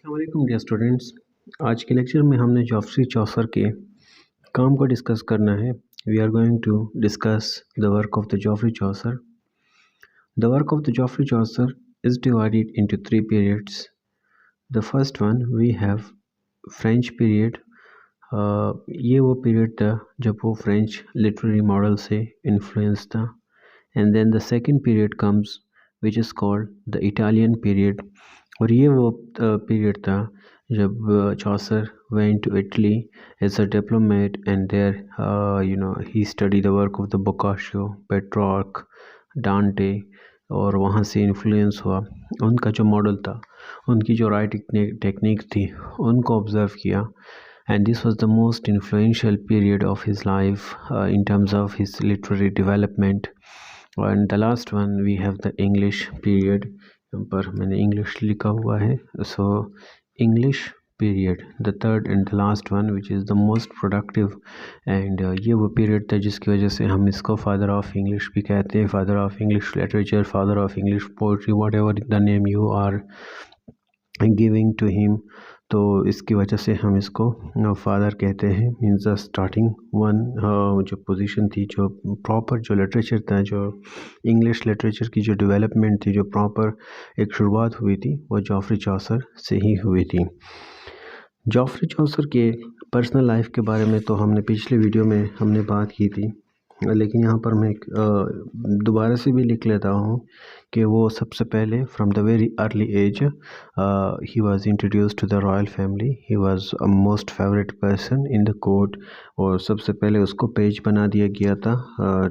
अस्सलामुअलैकुम dear students. आज के लेक्चर में हमने जॉफ्री चौसर के काम को डिस्कस करना है। We are going to discuss the work of the Geoffrey Chaucer. The work of the Geoffrey Chaucer is divided into 3 periods. The first one we have French period. ये वो period था जब वो फ्रेंच लिटरेरी मॉडल से influence था। And then the second period comes which is called the Italian period. और ये वो पीरियड था जब चौसर went to Italy as a diplomat, and there he studied the work of the Boccaccio, Petrarch, Dante, और वहाँ से influence हुआ। उनका जो मॉडल था, उनकी जो राइटिंग टेक्निक थी, उनको ऑब्ज़र्व किया। And this was the most influential period of his life in terms of his literary development. And the last one we have the English period. यहाँ पर मैंने इंग्लिश लिखा हुआ है, so English period the third and the last one which is the most productive. And ये वो period था जिसकी वजह से हम इसको फादर ऑफ इंग्लिश भी कहते हैं, father of English literature, father of English poetry, whatever the name you are giving to him. तो इसकी वजह से हम इसको फादर कहते हैं। मीन्स द स्टार्टिंग वन जो पोजीशन थी, जो प्रॉपर जो लिटरेचर था, जो इंग्लिश लिटरेचर की जो डेवलपमेंट थी, जो प्रॉपर एक शुरुआत हुई थी, वो जॉफ्री चौसर से ही हुई थी। जॉफ्री चौसर के पर्सनल लाइफ के बारे में तो हमने पिछले वीडियो में हमने बात की थी, लेकिन यहाँ पर मैं दोबारा से भी लिख लेता हूँ कि वो सबसे पहले from the very early age ही was introduced to the royal family. He was a most favourite person in the court, और सबसे पहले उसको पेज बना दिया गया था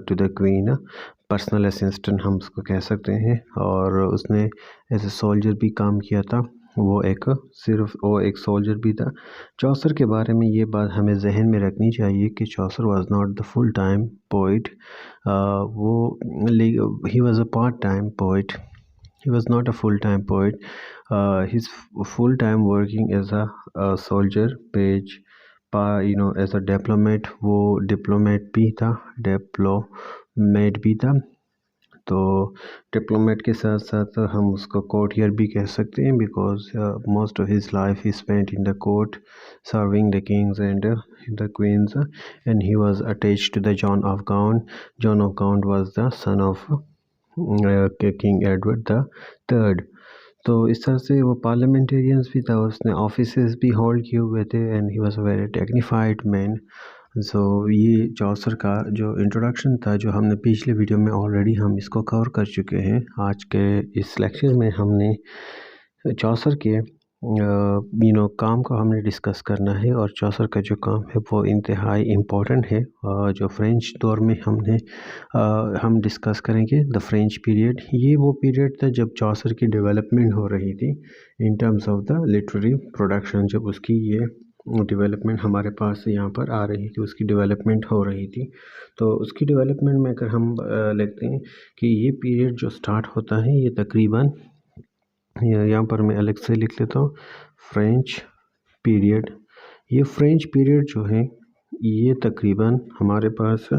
to the queen. Personal assistant हम उसको कह सकते हैं। और उसने एज ए सोल्जर भी काम किया था। वो एक सोल्जर भी था। चौसर के बारे में ये बात हमें जहन में रखनी चाहिए कि Chaucer was not the full time poet. He was a part time poet. He was not a full time poet. His full time working as a soldier, page, as a diplomat. वो diplomat भी था। तो diplomat के साथ साथ हम उसको courtier भी कह सकते हैं, because most of his life he spent in the court serving the kings and the queens. And he was attached to the John of Gaunt. John of Gaunt was the son of king Edward the third. तो इस तरह से वो parliamentarians भी था, उसने offices भी hold किए हुए थे, and he was a very dignified man. So ये चौसर का जो इंट्रोडक्शन था, जो हमने पिछले वीडियो में ऑलरेडी हम इसको कवर कर चुके हैं। आज के इस लेक्चर में हमने चौसर के काम को हमने डिस्कस करना है। और चौसर का जो काम है वो इंतहाई इम्पोर्टेंट है। जो फ्रेंच दौर में हम डिस्कस करेंगे द फ्रेंच पीरियड। ये वो पीरियड था जब चौसर की डेवलपमेंट हो रही थी in terms of the literary production. जब उसकी ये डेवलपमेंट हमारे पास यहाँ पर आ रही थी, उसकी डेवलपमेंट हो रही थी। तो उसकी डेवलपमेंट में अगर हम लिखते हैं कि ये पीरियड जो स्टार्ट होता है, ये तकरीबन यहाँ पर मैं अलग से लिख लेता हूँ, फ्रेंच पीरियड। ये फ्रेंच पीरियड जो है, ये तकरीबन हमारे पास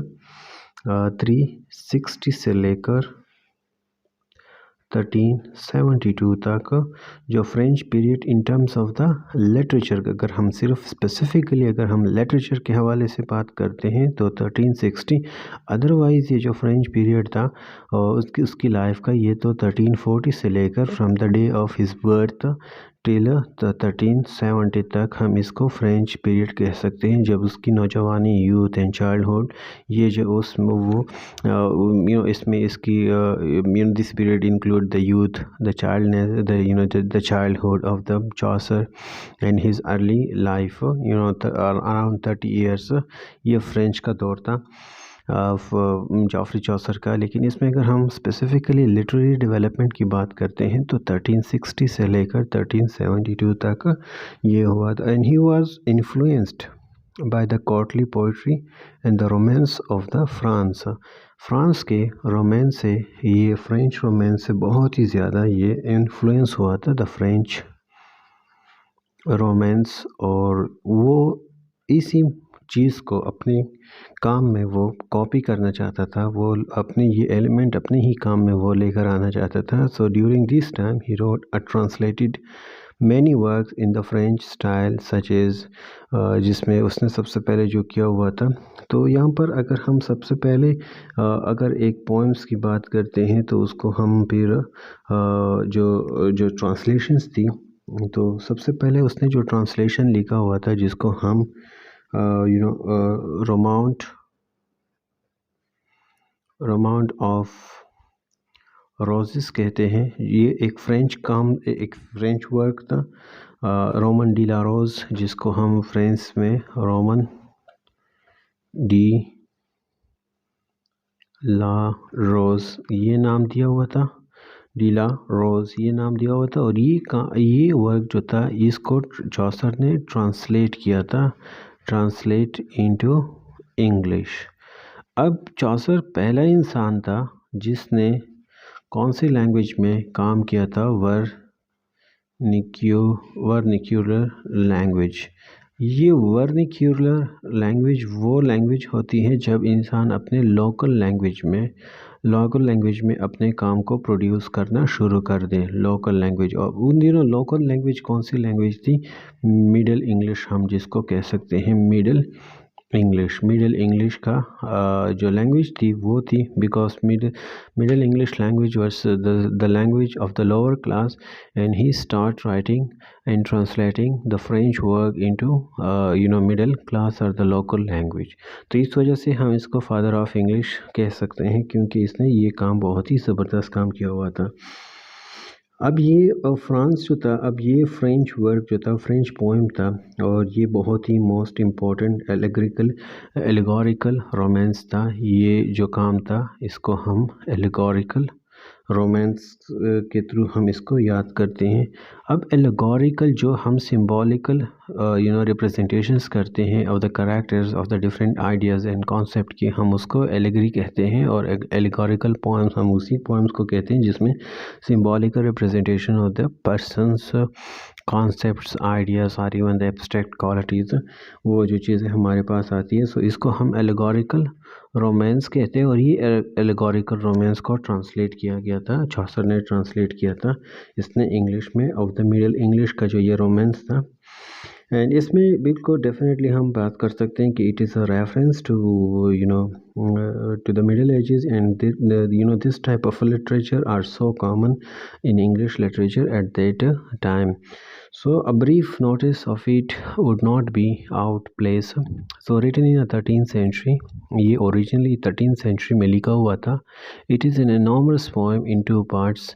360 से लेकर 1372 तक जो French period in terms of the literature, अगर हम सिर्फ स्पेसिफिकली अगर हम लिटरेचर के हवाले से बात करते हैं तो 1360। अदरवाइज़ ये जो फ्रेंच पीरियड था उसकी लाइफ का, ये तो 1340 से लेकर from the day of his birth till 1370 तक हम इसको फ्रेंच पीरियड कह सकते हैं। जब उसकी नौजवानी, यूथ एंड चाइल्डहुड, ये जो उसमें वो इसमें इसकी this period include the youth, the childness, the childhood of the Chaucer and his early life, around 30 years. ये फ्रेंच का दौर था जॉफ्री चौसर का। लेकिन इसमें अगर हम स्पेसिफिकली लिटरेरी डेवलपमेंट की बात करते हैं तो 1360 से लेकर 1372 तक ये हुआ था। And he was influenced by the courtly poetry and the romance of the France. France के रोमांस से, ये फ्रेंच रोमांस से बहुत ही ज़्यादा ये इन्फ्लुएंस हुआ था, द फ्रेंच रोमांस। और वो इसी चीज़ को अपने काम में वो कॉपी करना चाहता था, वो अपने ये एलिमेंट अपने ही काम में वो लेकर आना चाहता था। So during this time he wrote a translated many work in the French style such as, जिसमें उसने सबसे पहले जो किया हुआ था। तो यहाँ पर अगर हम सबसे पहले अगर एक पोइम्स की बात करते हैं तो उसको हम फिर जो जो ट्रांसलेशंस थी, तो सबसे पहले उसने जो ट्रांसलेशन लिखा हुआ था जिसको हम रोमांड ऑफ रोजेस कहते हैं। ये एक फ्रेंच वर्क था, रोमन डी ला रोज, जिसको हम फ्रेंच में रोमन डी ला रोज ये नाम दिया हुआ था, डी ला रोज ये नाम दिया हुआ था। और ये वर्क जो था इसको चौसर ने ट्रांसलेट किया था, ट्रांसलेट इनटू इंग्लिश। अब चौसर पहला इंसान था जिसने कौन सी लैंग्वेज में काम किया था, वर्निक्यूलर लैंग्वेज। ये वर्निक्यूलर लैंग्वेज वो लैंग्वेज होती है जब इंसान अपने लोकल लैंग्वेज में अपने काम को प्रोड्यूस करना शुरू कर दे, लोकल लैंग्वेज। और उन दिनों लोकल लैंग्वेज कौन सी लैंग्वेज थी, मिडल इंग्लिश हम जिसको कह सकते हैं, मिडल इंग्लिश का जो लैंग्वेज थी वो थी, because middle English language was the language of the lower class, and he start writing and translating the French work into middle class और द लोकल लैंग्वेज। तो इस वजह से हम इसको फादर ऑफ इंग्लिश कह सकते हैं, क्योंकि इसने ये काम बहुत ही ज़बरदस्त काम किया हुआ था। अब ये फ्रांस जो था, अब ये फ्रेंच वर्क जो था, फ्रेंच पोएम था, और ये बहुत ही मोस्ट इम्पॉर्टेंट एलिगोरिकल रोमांस था। ये जो काम था इसको हम एलिगोरिकल रोमांस के थ्रू हम इसको याद करते हैं। अब एलिगोरिकल जो हम सिंबॉलिकल रिप्रेजेंटेशंस करते हैं of the characters of the different ideas and concept की, हम उसको एलिगरी कहते हैं। और एलिगोरिकल पोएम्स हम उसी पोएम्स को कहते हैं जिसमें symbolical representation of the persons, concepts, ideas और इवन द एब्स्ट्रैक्ट क्वालिटीज़, वो जो चीज़ें हमारे पास आती है, सो इसको हम एलिगोरिकल रोमांस कहते हैं। और ये एलिगोरिकल रोमांस को ट्रांसलेट किया गया था, चौसर ने ट्रांसलेट किया था इसने इंग्लिश में, ऑफ द मिडल इंग्लिश का जो ये रोमांस था। एंड इसमें बिल्कुल डेफिनेटली हम बात कर सकते हैं कि it is a reference to to the middle ages, and this type of literature are so common in English literature at that time. So a brief notice of it would not be out place. So written in the 13th century, ये originally 13th century में लिखा हुआ था। It is an enormous poem in two parts.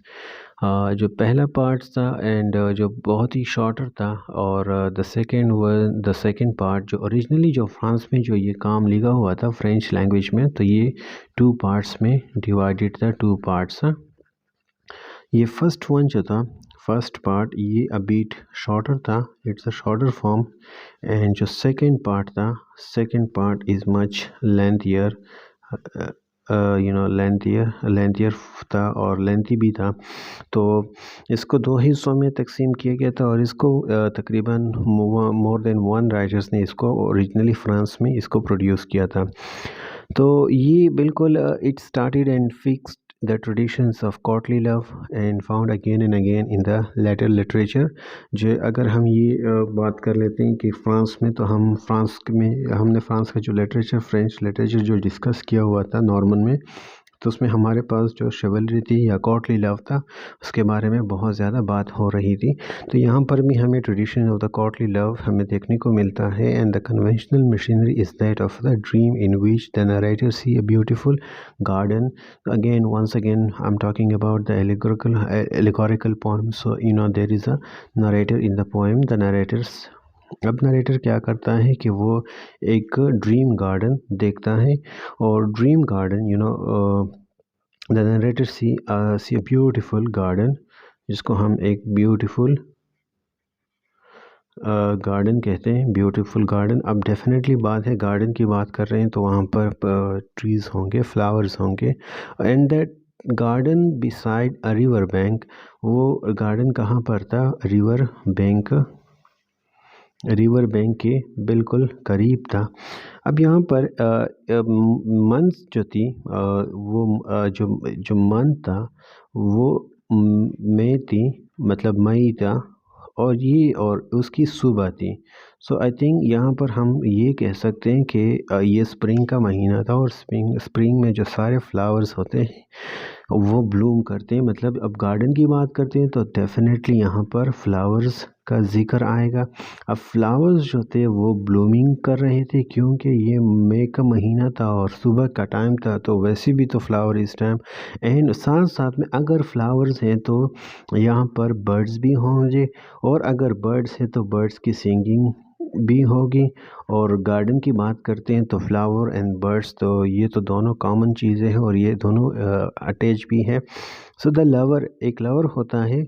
जो पहला part था and जो बहुत ही शॉर्टर था, और द सेकेंड पार्ट जो ओरिजिनली जो फ्रांस में जो ये काम लिखा हुआ था फ्रेंच लैंग्वेज में, तो ये 2 पार्ट्स में डिवाइडेड था, 2 पार्ट्स। ये फर्स्ट वन जो था, फर्स्ट पार्ट ये अ बीट शॉर्टर था, it's a shorter form. And जो सेकेंड पार्ट था, second part is much lengthier, lengthier था और लेंथी भी था। तो इसको 2 हिस्सों में तकसीम किया गया था, और इसको तकरीबन मोर देन 1 राइटर्स ने इसको ओरिजिनली फ्रांस में इसको प्रोड्यूस किया था। तो ये बिल्कुल it started and fixed the traditions of courtly love and found again and again in the later literature. जो अगर हम ये बात कर लेते हैं कि फ्रांस में, तो हमने फ्रांस का जो लिटरेचर, फ्रेंच लिटरेचर जो डिस्कस किया हुआ था नॉर्मन में, तो उसमें हमारे पास जो शेवलरी थी या कोर्टली लव था, उसके बारे में बहुत ज़्यादा बात हो रही थी। तो यहाँ पर भी हमें tradition of the courtly love हमें देखने को मिलता है। And the conventional machinery is that of the dream in which the narrator see a beautiful garden. Again once again I am talking about the allegorical poem. So there is a narrator in the poem, the narrators. अब narrator क्या करता है कि वो एक dream garden देखता है, और dream garden the narrator see a beautiful garden, जिसको हम एक ब्यूटीफुल गार्डन कहते हैं, ब्यूटीफुल गार्डन। अब डेफिनेटली बात है गार्डन की बात कर रहे हैं तो वहाँ पर ट्रीज़ होंगे, फ्लावर्स होंगे, and that garden beside a river bank. वो गार्डन कहाँ पर था, रिवर बैंक के बिल्कुल करीब था। अब यहाँ पर मंथ जो थी, वो जो मंथ था वो मई थी, मतलब मई था, और ये और उसकी सुबह थी। सो आई थिंक यहाँ पर हम ये कह सकते हैं कि ये स्प्रिंग का महीना था और स्प्रिंग में जो सारे फ्लावर्स होते हैं वो ब्लूम करते हैं। मतलब अब गार्डन की बात करते हैं तो डेफिनेटली यहाँ पर फ्लावर्स का ज़िक्र आएगा। अब फ्लावर्स जो थे वो ब्लूमिंग कर रहे थे क्योंकि ये मई का महीना था और सुबह का टाइम था, तो वैसे भी तो फ्लावर इस टाइम। एंड साथ साथ में अगर फ्लावर्स हैं तो यहाँ पर बर्ड्स भी होंगे, और अगर बर्ड्स हैं तो बर्ड्स की सिंगिंग भी होगी। और गार्डन की बात करते हैं तो फ्लावर एंड बर्ड्स तो ये तो दोनों कॉमन चीज़ें हैं और ये दोनों अटैच भी है। सो द लवर, एक लवर होता है,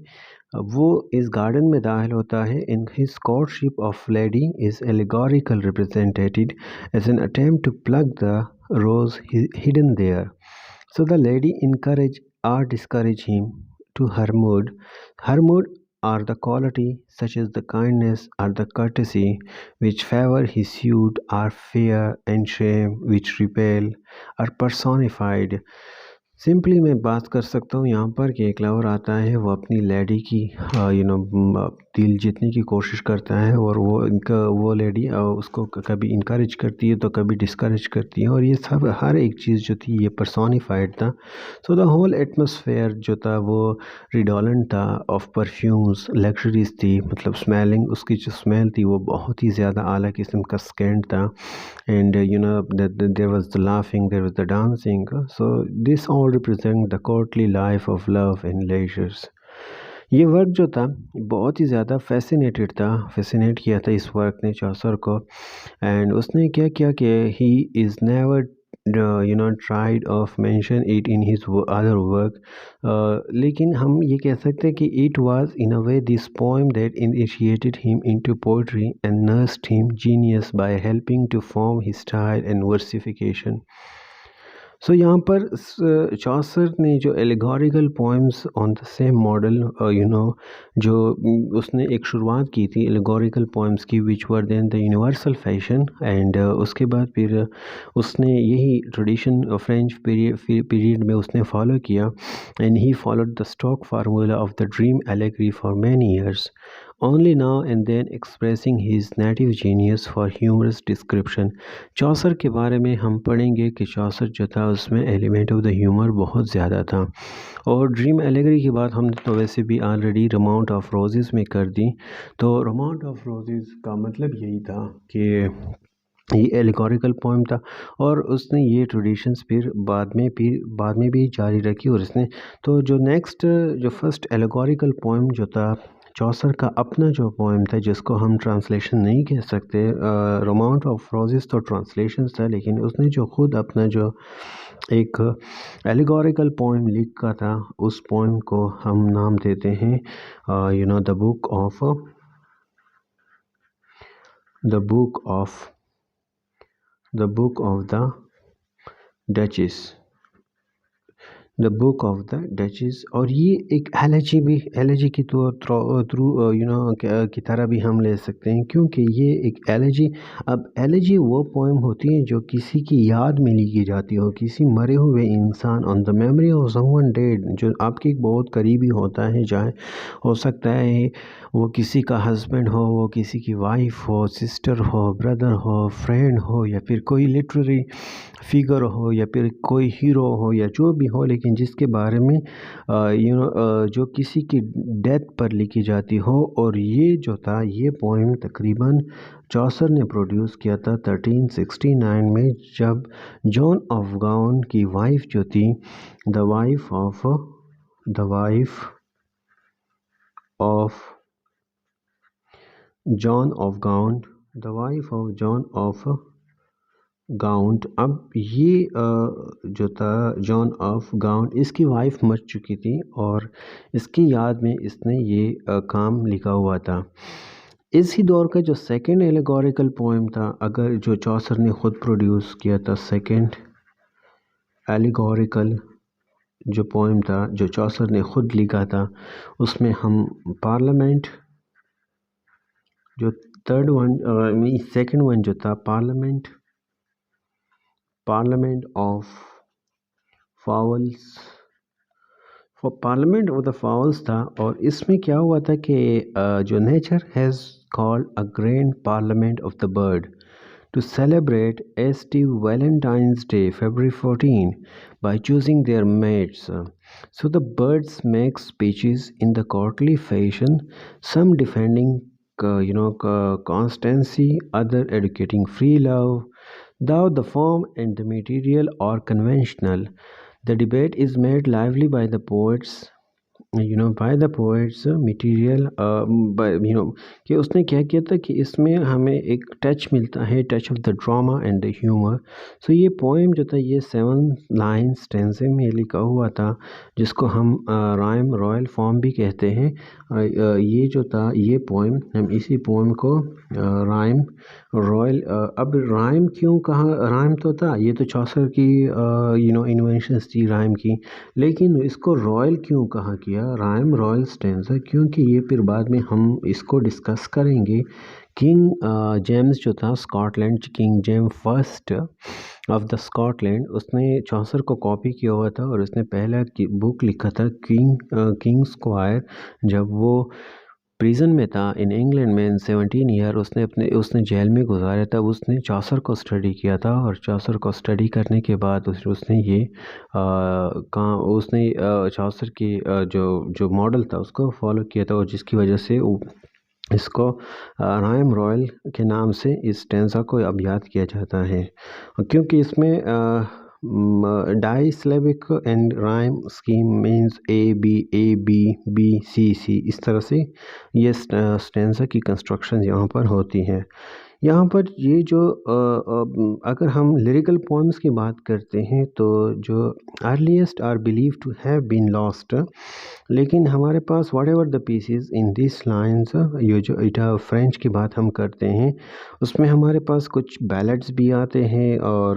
वो इस गार्डन में दाखिल होता है। In his courtship of lady is allegorical represented as an attempt to pluck the rose hidden there. So the lady encourage or discourage him to her mood. Her mood are the quality such as the kindness or the courtesy which favor his suit, or fear and shame which repel, are personified. Simply मैं बात कर सकता हूँ यहाँ पर कि एक lover आता है, वो अपनी लेडी की दिल जीतने की कोशिश करता है, और वो लेडी उसको कभी इनकरेज करती है तो कभी डिस्करेज करती है, और ये सब हर एक चीज़ जो थी ये पर्सोनिफाइड था। सो द होल एटमॉस्फेयर जो था वो रिडोलेंट था ऑफ परफ्यूम्स, लग्जरीज थी, मतलब स्मेलिंग, उसकी जो स्मेल थी वो बहुत ही ज़्यादा आला किस्म का स्कैंड था। And there was the laughing, there was the dancing. So this all represent the courtly life of love and leisures. ये वर्क जो था बहुत ही ज़्यादा फैसिनेट किया था इस वर्क ने चौसर को। एंड उसने क्या किया कि he is never tried of mention it in his other work. लेकिन हम ये कह सकते हैं कि it was in a way this poem that initiated him into poetry and nursed him genius by helping to form his style and versification. So यहाँ पर Chaucer ने जो allegorical poems on the same model जो उसने एक शुरुआत की थी एलिगोरिकल पोएम्स की, which were then the universal fashion. And उसके बाद फिर उसने यही ट्रेडिशन फ्रेंच पीरियड में उसने फॉलो किया। And he followed the stock formula of the dream allegory for many years, only now and then expressing his native genius for humorous description। चौसर के बारे में हम पढ़ेंगे कि चौसर जो था उसमें एलिमेंट ऑफ द ह्यूमर बहुत ज़्यादा था। और ड्रीम एलेगरी की बात हमने तो वैसे भी ऑलरेडी रोमांट ऑफ रोजेज़ में कर दी। तो रोमांट ऑफ रोजेज़ का मतलब यही था कि ये एलिगोरिकल पोएम था, और उसने ये ट्रेडिशंस फिर बाद में भी जारी रखी। और इसने तो जो नेक्स्ट जो फर्स्ट एलिगोरिकल पोएम जो था चौसर का अपना जो पोएम था, जिसको हम ट्रांसलेशन नहीं कह सकते, रोमांट ऑफ रोजेस तो ट्रांसलेशन था, लेकिन उसने जो खुद अपना जो एक एलिगोरिकल पोएम लिखा था उस पोएम को हम नाम देते हैं the book of the duchess, the book of the duchess. और ये एक एलेजी की थ्रू की तरह भी हम ले सकते हैं, क्योंकि ये एक एलेजी, अब एलेजी वो पोएम होती है जो किसी की याद में लिखी जाती हो, किसी मरे हुए इंसान, on the memory of someone dead, जो आपके बहुत करीबी होता है, चाहे हो सकता है वो किसी का हस्बैंड हो, वो किसी की वाइफ हो, सिस्टर हो, ब्रदर हो, फ्रेंड हो, या फिर कोई लिटरेरी फिगर हो, या फिर कोई हीरो हो, या जो भी हो, लेकिन जिसके बारे में जो किसी की डेथ पर लिखी जाती हो। और ये जो था ये पोएम तकरीबन चौसर ने प्रोड्यूस किया था 1369 में, जब जॉन ऑफ गाउन की वाइफ जो थी, the wife of John of ground. अब ये जो था जॉन ऑफ गाउंट, इसकी वाइफ मर चुकी थी और इसकी याद में इसने ये काम लिखा हुआ था। इसी दौर का जो सेकंड एलिगोरिकल पोएम था, अगर जो चौसर ने खुद प्रोड्यूस किया था, सेकंड एलिगोरिकल जो पोएम था जो चौसर ने खुद लिखा था, उसमें हम पार्लियामेंट, जो थर्ड वन सेकंड वन जो था parliament of fowls for parliament of the fowls था, और इसमें क्या हुआ था कि जो nature has called a grand parliament of the bird to celebrate St. Valentine's Day, February 14, by choosing their mates. So the birds make speeches in the courtly fashion, some defending, constancy, other educating free love. Though the form and the material are conventional, the debate is made lively by the poets, by the poets material, कि उसने क्या किया था कि इसमें हमें एक touch मिलता है, touch of the drama and the humour. So ये पोएम जो था ये 7 लाइन स्टेंजे में लिखा हुआ था, जिसको हम राइम रॉयल फॉर्म भी कहते हैं। ये जो था ये पोएम, हम इसी पोएम को राइम रॉयल, अब राइम क्यों कहा, राइम तो था, ये तो चौसर की इन्वेंशंस थी राइम की, लेकिन इसको रॉयल क्यों कहा किया, राइम रॉयल स्टेंजा, क्योंकि ये फिर बाद में हम इसको डिस्कस करेंगे। किंग जेम्स जो था Scotland, king James first of the Scotland, उसने चौसर को कॉपी किया हुआ था, और उसने पहला बुक लिखा था किंग स्क्वायर। जब वो प्रिजन में था इन इंग्लैंड में इन 17 ईयर, उसने जेल में गुजारा, तब उसने चौसर को स्टडी किया था, और चौसर को स्टडी करने के बाद उसने ये चौसर की जो मॉडल था उसको फॉलो किया था, और जिसकी वजह से इसको राइम रॉयल के नाम से इस स्टेंजा को अब याद किया जाता है, क्योंकि इसमें disyllabic and rhyme scheme means A B B C, इस तरह से ये स्टेंजा की कंस्ट्रक्शन यहाँ पर होती है। यहाँ पर ये जो अगर हम लिरिकल पोएम्स की बात करते हैं तो जो earliest are believe to have been lost, लेकिन हमारे पास whatever the pieces in this lines, ये जो इटा फ्रेंच की बात हम करते हैं उसमें हमारे पास कुछ बैलेड्स भी आते हैं, और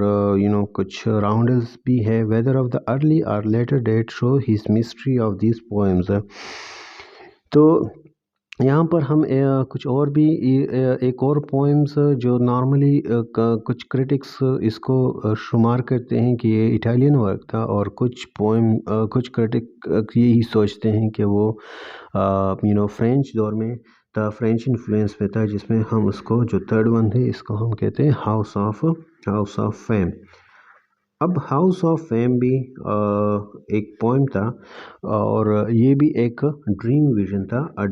कुछ राउंडल्स भी है। वेदर ऑफ द अर्ली और later date show his mastery of this poems. तो यहाँ पर हम कुछ और भी एक और पोएम्स जो नॉर्मली कुछ क्रिटिक्स इसको शुमार करते हैं कि ये इटालियन वर्क था, और कुछ क्रिटिक यही सोचते हैं कि वो फ्रेंच दौर में था, फ्रेंच इन्फ्लुएंस पे था, जिसमें हम उसको जो थर्ड वन है इसको हम कहते हैं हाउस ऑफ फेम। अब हाउस ऑफ फेम भी एक पोएम था, और ये भी एक ड्रीम विजन था, अ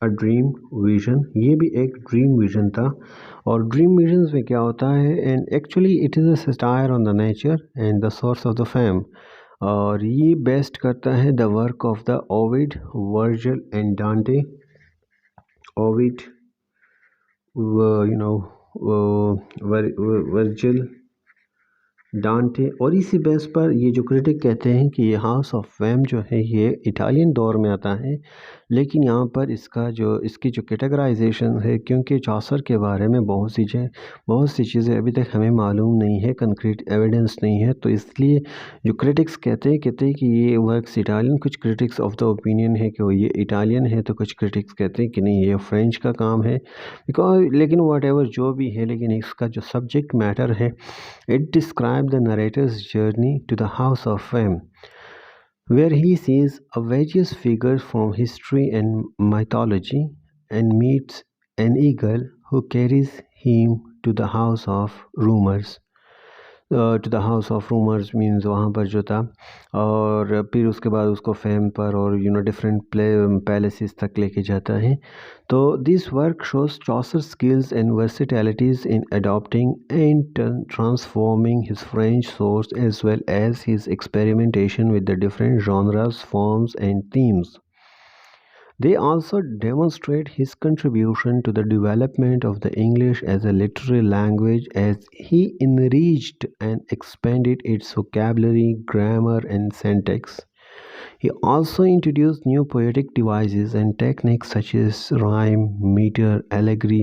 ड्रीम विजन, ये भी एक ड्रीम विजन था। और ड्रीम विजन्स में क्या होता है, and actually it is a satire on the nature and the source of the fame, और ये बेस्ट करता है the work of the Ovid, Virgil and डांटे। ओविड, वर्जिल, डांटे, और इसी बेस पर ये जो क्रिटिक कहते हैं कि ये हाउस ऑफ फेम जो है ये इटालियन दौर में आता है, लेकिन यहाँ पर इसकी जो कैटेगराइजेशन है, क्योंकि चौसर के बारे में बहुत सी चीज़ें अभी तक हमें मालूम नहीं है, कंक्रीट एविडेंस नहीं है, तो इसलिए जो क्रिटिक्स कहते हैं कि ये वर्क्स इटालियन, कुछ क्रिटिक्स ऑफ द ओपिनियन है कि वो ये इटालियन है, तो कुछ क्रिटिक्स कहते हैं कि नहीं ये फ्रेंच का काम है, लेकिन वट एवर जो भी है, लेकिन इसका जो सब्जेक्ट मैटर है, it describes the narrator's journey to the House of Fame, where he sees a various figures from history and mythology and meets an eagle who carries him to the House of Rumors. To the House of Rumours means वहाँ पर जो था, और फिर उसके बाद उसको fame पर और डिफरेंट पैलेसेस तक लेके जाता है। तो this work shows Chaucer skills and versatilities in adopting and transforming his French source as well as his experimentation with the different genres, forms and themes. They also demonstrate his contribution to the development of the English as a literary language as he enriched and expanded its vocabulary, grammar, and syntax. He also introduced new poetic devices and techniques such as rhyme, meter, allegory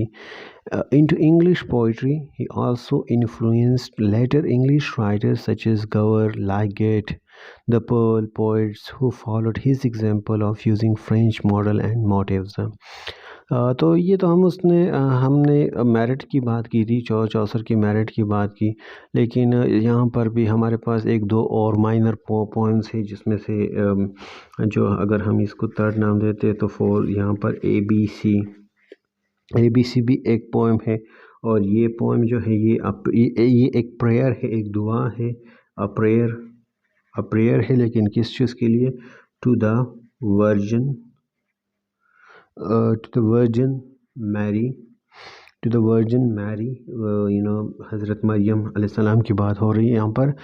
into English poetry. He also influenced later English writers such as Gower, Ligate, the Pearl poets who followed his example of using French model and motifs. तो ये तो हमने merit की बात की थी, चौसर की merit की बात की, लेकिन यहाँ पर भी हमारे पास एक दो और माइनर पॉइंट्स हैं जिसमें से जो अगर हम इसको थर्ड नाम देते हैं तो फोर यहाँ पर ए बी सी भी एक पोएम है। और ये पोएम जो है ये एक प्रेयर है, एक दुआ है, अ प्रेयर है, लेकिन किस चीज़ के लिए? To the Virgin Mary, to the Virgin Mary, Hazrat Maryam अलैहिस्सलाम की बात हो रही है यहाँ पर।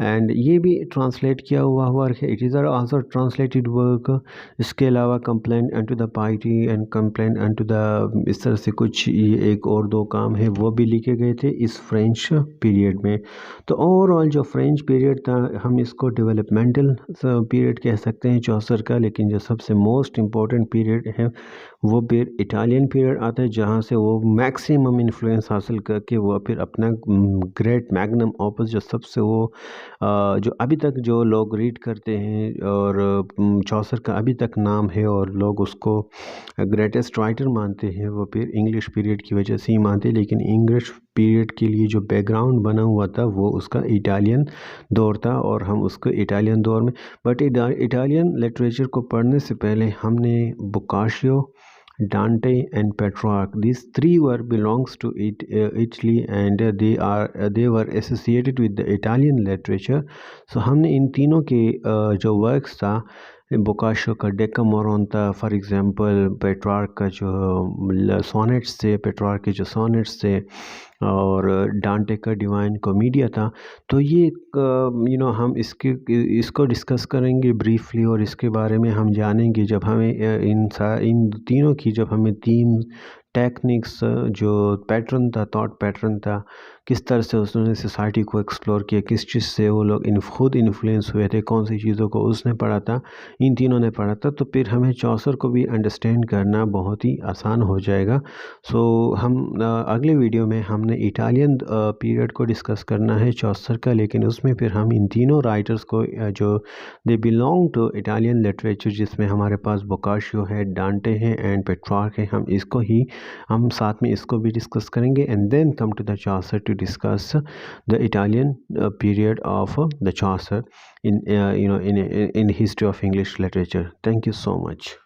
एंड ये भी ट्रांसलेट किया हुआ वर्क है, it is also translated work. इसके अलावा complaint and to the pity and complaint and to the, इस तरह से कुछ ये एक और दो काम है वो भी लिखे गए थे इस फ्रेंच पीरियड में। तो ओवरऑल जो फ्रेंच पीरियड था हम इसको डेवलपमेंटल पीरियड कह सकते हैं चौसर का, लेकिन जो सबसे मोस्ट इम्पॉर्टेंट पीरियड है वो फिर इटालियन पीरियड आता है, जहाँ से वो मैक्सिमम इन्फ्लुएंस हासिल करके वो फिर अपना ग्रेट मैग्नम ओपस जो सबसे वो जो अभी तक जो लोग रीड करते हैं और चौसर का अभी तक नाम है और लोग उसको ग्रेटेस्ट राइटर मानते हैं, वो फिर इंग्लिश पीरियड की वजह से ही मानते हैं। लेकिन इंग्लिश पीरियड के लिए जो बैकग्राउंड बना हुआ था वो उसका इटालियन दौर था, और हम उसको इटालियन दौर में, बट इटालियन लिटरेचर को पढ़ने से पहले हमने बोकाशियो, Dante and Petrarch. These three were belongs to Italy, and they were associated with the Italian literature. So हमने इन तीनों के जो वर्क्स था, बोकाशो का डेकामोरन था फॉर एग्जांपल, पेट्रार्क का जो सोनेट्स थे, पेट्रार्क के जो सोनेट्स थे, और डांटे का डिवाइन कॉमेडिया था। तो ये हम इसको डिस्कस करेंगे ब्रीफली, और इसके बारे में हम जानेंगे जब हमें इन तीनों की जब हमें तीन टेक्निक्स, जो पैटर्न था, थॉट पैटर्न था, किस तरह से उसने सोसाइटी को एक्सप्लोर किया, किस चीज़ से वो लोग खुद इन्फ्लुएंस हुए थे, कौन सी चीज़ों को उसने पढ़ा था, इन तीनों ने पढ़ा था, तो फिर हमें चौसर को भी अंडरस्टैंड करना बहुत ही आसान हो जाएगा। सो हम अगले वीडियो में हमने इटालियन पीरियड को डिस्कस करना है चौसर का, लेकिन उसमें फिर हम इन तीनों राइटर्स को जो they belong to Italian literature, जिसमें हमारे पास बोकाशियो है, डांटे हैं एंड पेट्रार्क है, हम साथ में इसको भी डिस्कस करेंगे, and then come to the Chaucer to discuss the Italian period of the Chaucer in history of English literature. Thank you so much.